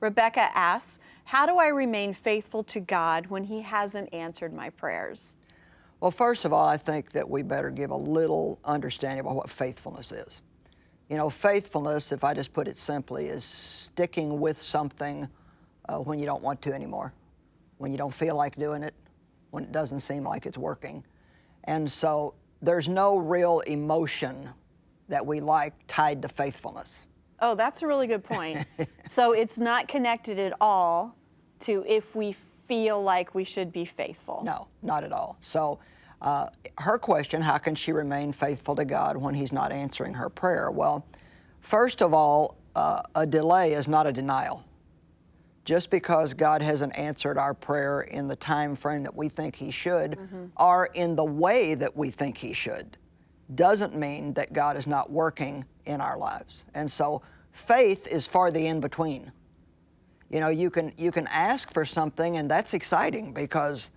Rebecca asks, how do I remain faithful to God when He hasn't answered my prayers? Well, first of all, I think that we better give a little understanding about what faithfulness is. You know, faithfulness, if I just put it simply, is sticking with something when you don't want to anymore, when you don't feel like doing it, when it doesn't seem like it's working. And so there's no real emotion that we like tied to faithfulness. Oh, that's a really good point. So it's not connected at all to if we feel like we should be faithful. No, not at all. So her question, how can she remain faithful to God when He's not answering her prayer? Well, first of all, a delay is not a denial. Just because God hasn't answered our prayer in the time frame that we think He should, or in the way that we think He should, doesn't mean that God is not working in our lives. And so faith is for the in-between. You know, you can ask for something, and that's exciting because,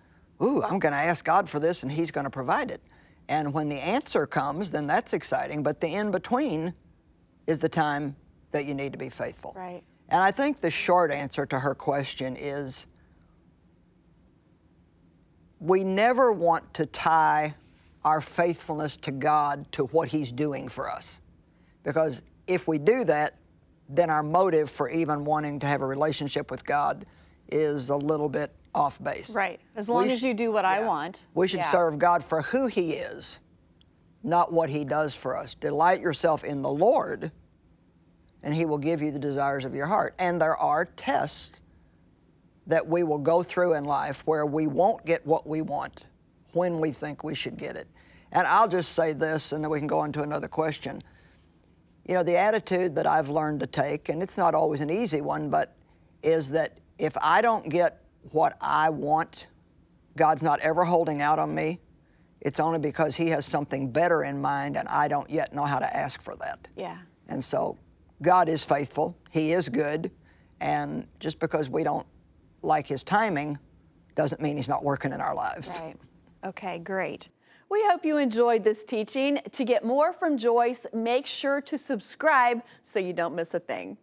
ooh, I'm going to ask God for this and He's going to provide it. And when the answer comes, then that's exciting, but the in-between is the time that you need to be faithful. Right. And I think the short answer to her question is we never want to tie our faithfulness to God to what He's doing for us. Because if we do that, then our motive for even wanting to have a relationship with God is a little bit off base. Right. As long as you do what I want. We should serve God for who He is, not what He does for us. Delight yourself in the Lord, and He will give you the desires of your heart. And there are tests that we will go through in life where we won't get what we want when we think we should get it. And I'll just say this, and then we can go on to another question. You know, the attitude that I've learned to take, and it's not always an easy one, but is that if I don't get what I want, God's not ever holding out on me. It's only because He has something better in mind, and I don't yet know how to ask for that. Yeah. And so God is faithful. He is good. And just because we don't like His timing doesn't mean He's not working in our lives. Right. Okay, great. We hope you enjoyed this teaching. To get more from Joyce, make sure to subscribe so you don't miss a thing.